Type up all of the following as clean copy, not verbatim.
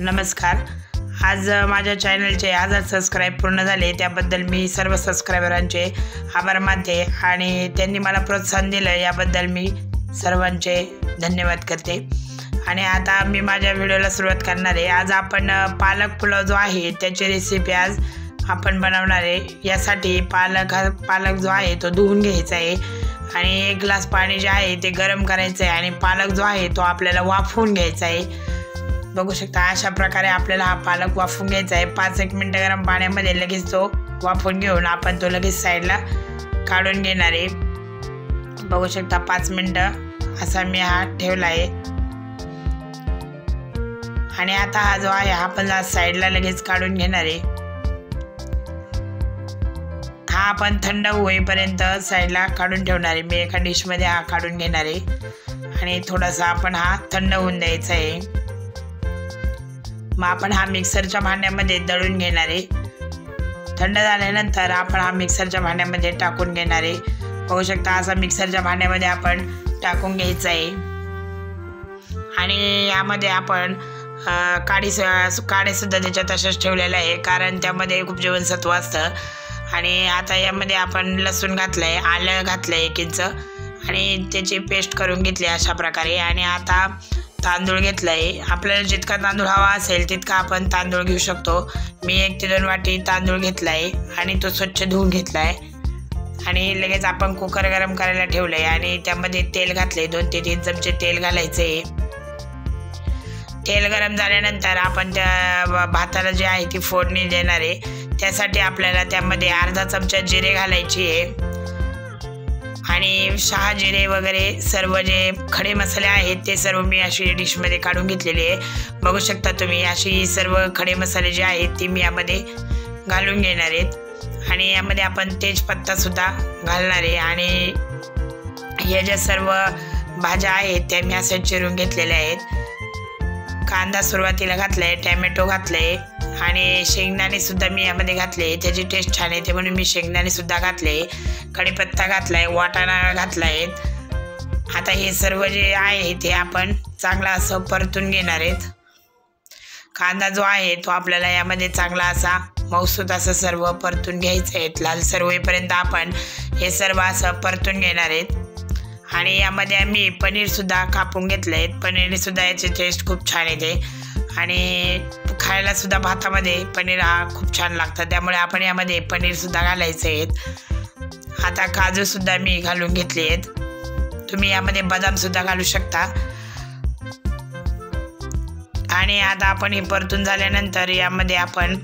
नमस्कार। आज माझ्या चॅनलचे 1000 सबस्क्राईब पूर्ण झाले, त्याबद्दल मी सर्व सबस्क्रायबरांचे आभार मानते आणि त्यांनी मला प्रोत्साहन दिलं याबद्दल मी सर्वांचे धन्यवाद करते। आणि आता मी माझ्या व्हिडिओला सुरुवात करणार आहे। आज आपण पालक पुलाव जो आहे त्याची रेसिपी आज आपण बनवणार आहे। यासाठी पालक जो आहे तो धुवून घ्यायचा आहे आणि 1 ग्लास पाणी जे आहे ते गरम करायचं आहे आणि पालक जो आहे तो आपल्याला वाफवून घ्यायचा आहे। बघू शकता अशा प्रकारे आपल्याला हा पालक वाफवून घ्यायचा आहे। 5-1 मिनिट गरम पाण्यामध्ये लगेच तो वाफवून घेऊन आपण तो लगेच साईडला काढून घेणार आहे। बघू शकता 5 मिनिटं असा मी हा ठेवला आहे आणि आता हा जो आहे आपण साईडला लगेच काढून घेणार आहे। हा आपण थंड होईपर्यंत साईडला काढून ठेवणार आहे। मी एका डिशमध्ये हा काढून घेणार आहे आणि थोडासा आपण हा थंड होऊन द्यायचा आहे। मग आपण हा मिक्सरच्या भांड्यामध्ये दळून घेणार आहे। थंड झाल्यानंतर आपण हा मिक्सरच्या भांड्यामध्ये टाकून घेणार आहे। बघू शकता असा मिक्सरच्या भांड्यामध्ये आपण टाकून घ्यायचं आहे आणि यामध्ये आपण काढे सुद्धा त्याच्यात तसंच ठेवलेलं आहे, कारण त्यामध्ये खूप जीवनसत्व असतं। आणि आता यामध्ये आपण लसूण घातलं आहे, आलं घातलं आहे 1 इंच आणि त्याची पेस्ट करून घेतली अशा प्रकारे। आणि आता तांदूळ घेतला आहे। आपल्याला जितका तांदूळ हवा असेल तितका आपण तांदूळ घेऊ शकतो। मी 1 ते 2 वाटी तांदूळ घेतला आहे आणि तो स्वच्छ धुवून घेतला आहे आणि लगेच आपण कुकर गरम करायला ठेवलं आहे आणि त्यामध्ये तेल घातले। 2 ते 3 चमचे तेल घालायचं आहे। तेल गरम झाल्यानंतर आपण त्या भाताला जे आहे ती फोडणी देणार आहे। त्यासाठी आपल्याला त्यामध्ये अर्धा चमचा जिरे घालायचे आहे आणि शहाजिरे वगैरे सर्व जे खडे मसाले आहेत ते सर्व मी अशी डिशमध्ये काढून घेतलेले आहे। बघू शकता तुम्ही अशी सर्व खडे मसाले जे आहेत ते मी यामध्ये घालून घेणार आहेत आणि यामध्ये आपण तेजपत्तासुद्धा घालणार आहे आणि हे ज्या सर्व भाज्या आहेत त्या मी अशा चिरून घेतलेल्या आहेत। कांदा सुरुवातीला घातला आहे, टॅमॅटो घातलं आहे आणि शेंगदाणेसुद्धा मी यामध्ये घातले। त्याची टेस्ट छान येते म्हणून मी शेंगदाणेसुद्धा घातले। कढीपत्ता घातला आहे, वाटाणा घातला आहे। आता हे सर्व जे आहे ते आपण चांगला असं परतून घेणार आहेत। कांदा जो आहे तो आपल्याला यामध्ये चांगला असा मऊसूत असं सर्व परतून घ्यायचं आहे। लालसर होईपर्यंत आपण हे सर्व असं परतून घेणार आहेत आणि यामध्ये आम्ही पनीरसुद्धा कापून घेतलं आहे। पनीरसुद्धा याची टेस्ट खूप छान येते आणि खायलासुद्धा भातामध्ये पनीर हा खूप छान लागतं, त्यामुळे आपण यामध्ये पनीरसुद्धा घालायचे आहेत। आता काजूसुद्धा मी घालून घेतले आहेत। तुम्ही यामध्ये बदामसुद्धा घालू शकता। आणि आता आपण हे परतून झाल्यानंतर यामध्ये आपण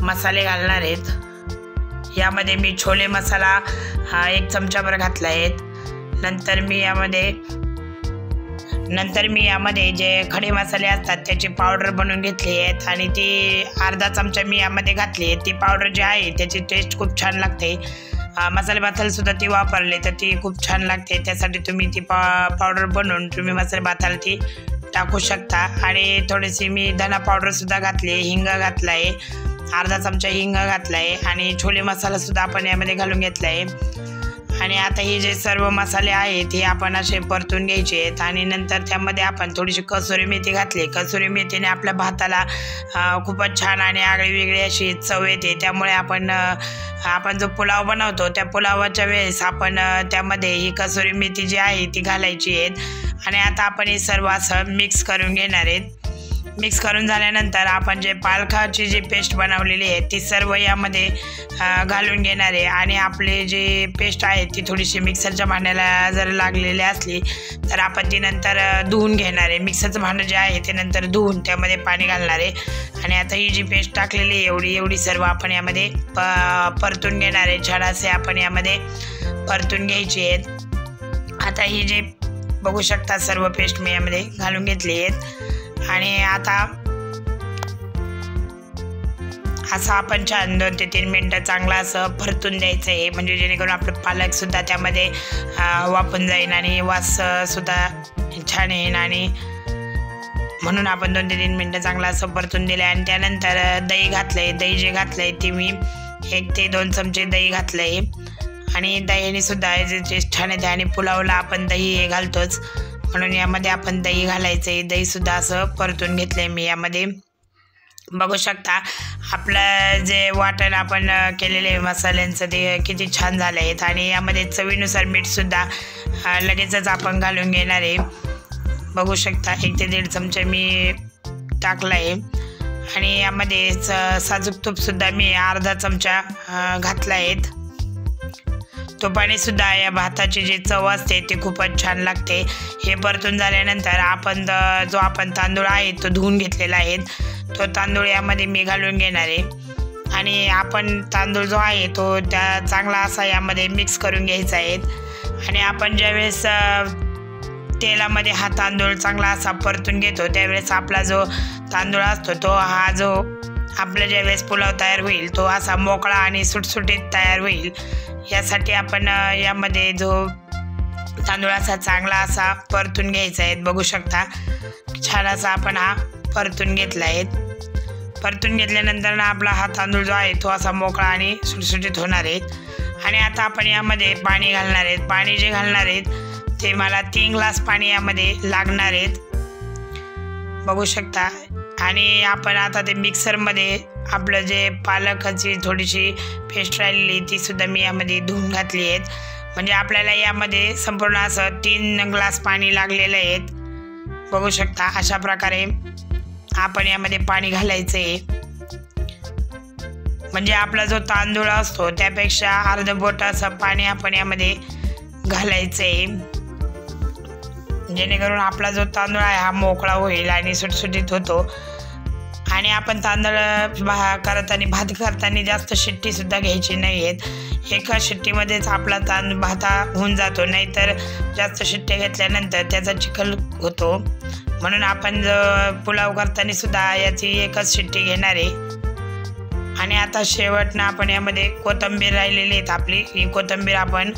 मसाले घालणार आहेत। यामध्ये मी छोले मसाला 1 चमचाभर घातला आहे। नंतर मी यामध्ये जे खडे मसाले असतात त्याची पावडर बनवून घेतली आहेत आणि ती अर्धा चमचा मी यामध्ये घातली आहे। ती पावडर जी आहे त्याची टेस्ट खूप छान लागते। मसाले भातालासुद्धा ती वापरली तर ती खूप छान लागते, त्यासाठी तुम्ही ती पावडर बनवून तुम्ही मसाले भाताला ती टाकू शकता। आणि थोडीशी मी धना पावडरसुद्धा घातली, हिंग घातला आहे, अर्धा चमचा हिंग घातला आहे आणि छोले मसालासुद्धा आपण यामध्ये घालून घेतला आहे। आणि आता हे जे सर्व मसाले आहेत हे आपण असे परतून घ्यायचे आहेत आणि नंतर त्यामध्ये आपण थोडीशी कसुरी मेथी घातली। कसुरी मेथीने आपल्या भाताला खूपच छान आणि आगळीवेगळी अशी चव येते, त्यामुळे आपण जो पुलाव बनवतो त्या पुलावाच्या वेळेस आपण त्यामध्ये ही कसुरी मेथी जी आहे ती घालायची आहेत। आणि आता आपण हे सर्व असं मिक्स करून घेणार आहेत। मिक्स करून झाल्यानंतर आपण जे पालकाची जी पेस्ट बनवलेली आहे ती सर्व यामध्ये घालून घेणार आहे आणि आपले जे पेस्ट आहे ती थोडीशी मिक्सरच्या भांड्याला जर लागलेली असली तर आपण ती नंतर धुवून घेणार आहे। मिक्सरचं भांडं जे आहे ते नंतर धुवून त्यामध्ये पाणी घालणार आहे आणि आता ही जी पेस्ट टाकलेली आहे एवढी सर्व आपण यामध्ये परतून घेणार आहे। छान असे आपण यामध्ये परतून घ्यायची आहेत। आता ही जे बघू शकता सर्व पेस्ट मी यामध्ये घालून घेतली आहेत आणि आता असं आपण छान 2 ते 3 मिनिटं चांगलं असं परतून द्यायचं आहे, म्हणजे जेणेकरून आपलं पालकसुद्धा त्यामध्ये वाफून जाईल आणि वाससुद्धा छान येईल। आणि म्हणून आपण 2 ते 3 मिनिटं चांगलं असं परतून दिलं आहे। आणि त्यानंतर दही घातलं आहे। दही जे घातलं आहे ते मी 1 ते 2 चमचे दही घातलं आहे आणि दह्याने सुद्धा याची टेस्ट छान येते आणि पुलावला आपण दही हे घालतोच, म्हणून यामध्ये आपण दही घालायचं आहे. दहीसुद्धा असं परतून घेतलं आहे मी. यामध्ये बघू शकता आपलं जे वाटण आपण केलेले मसाल्यांचं ते किती छान झालं आहेत. आणि यामध्ये चवीनुसार मीठसुद्धा लगेचच आपण घालून घेणार आहे. बघू शकता 1 ते 1.5 चमचे मी टाकला आहे. आणि यामध्ये साजूक तूपसुद्धा मी अर्धा चमचा घातला आहेत. तुपाने सुद्धा या भाताची जी चव असते ती खूपच छान लागते. हे परतून झाल्यानंतर आपण जो आपण तांदूळ आहे तो धुवून घेतलेला आहे तो तांदूळ यामध्ये मी घालून घेणार आहे. आणि आपण तांदूळ जो आहे तो त्या चांगला असा यामध्ये मिक्स करून घ्यायचा आहे. आणि आपण ज्यावेळेस तेलामध्ये हा तांदूळ चांगला असा परतून घेतो त्यावेळेस आपला जो तांदूळ असतो तो हा जो आपला ज्यावेळेस पुलाव तयार होईल तो असा मोकळा आणि सुटसुटीत तयार होईल. यासाठी आपण यामध्ये जो तांदूळ असा चांगला असा परतून घ्यायचा आहे. बघू शकता छान असा आपण हा परतून घेतला आहे. परतून घेतल्यानंतर आपला हा तांदूळ जो आहे तो असा मोकळा आणि सुटसुटीत होणार आहे. आणि आता आपण यामध्ये पाणी घालणार आहेत. पाणी जे घालणार आहेत ते मला 3 ग्लास पाणी यामध्ये लागणार आहेत. बघू शकता. आणि आपण आता ते मिक्सरमध्ये आपलं जे पालकाची थोडीशी पेस्ट राहिलेली ती सुद्धा मी यामध्ये धुवून घातली आहेत. म्हणजे आपल्याला यामध्ये संपूर्ण असं 3 ग्लास पाणी लागलेलं आहे. बघू शकता अशा प्रकारे आपण यामध्ये पाणी घालायचं आहे. म्हणजे आपला जो तांदूळ असतो त्यापेक्षा अर्ध बोट असं पाणी आपण यामध्ये घालायचं आहे. जेणेकरून आपला जो तांदूळ आहे हा मोकळा होईल आणि सुटसुटीत होतो. आणि आपण तांदूळ भात करताना जास्त शिट्टीसुद्धा घ्यायची नाही आहेत. एका शिट्टीमध्येच आपला भात होऊन जातो. नाहीतर जास्त शिट्ट्या घेतल्यानंतर त्याचा चिखल होतो. म्हणून आपण पुलाव करताना सुद्धा याची एकच शिट्टी घेणार आहे. आणि आता शेवटनं आपण यामध्ये कोथिंबीर राहिलेली आहेत आपली ही कोथिंबीर आपण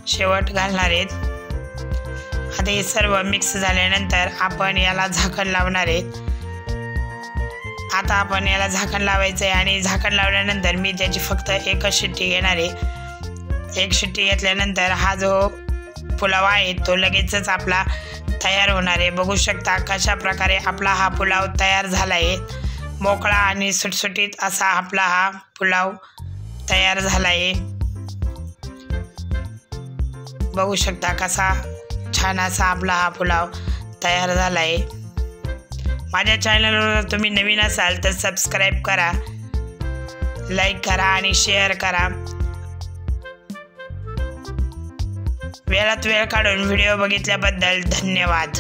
शेवट घालणार आहेत. आता हे सर्व मिक्स झाल्यानंतर आपण याला झाकण लावणार आहेत. आता आपण याला झाकण लावायचं आहे. आणि झाकण लावल्यानंतर मी त्याची फक्त एकच शिट्टी घेणार आहे. एक शिट्टी घेतल्यानंतर हा जो पुलाव आहे तो लगेचच आपला तयार होणार आहे. बघू शकता कशा प्रकारे आपला हा पुलाव तयार झाला आहे. मोकळा आणि सुटसुटीत असा आपला हा पुलाव तयार झाला आहे. बघू शकता कसा छान असा आपला हा पुलाव तयार झाला आहे. माझ्या चॅनलवर तुम्ही नवीन असाल तर सबस्क्राईब करा, लाईक करा आणि शेअर करा. वेळात वेळ काढून व्हिडिओ बघितल्याबद्दल धन्यवाद.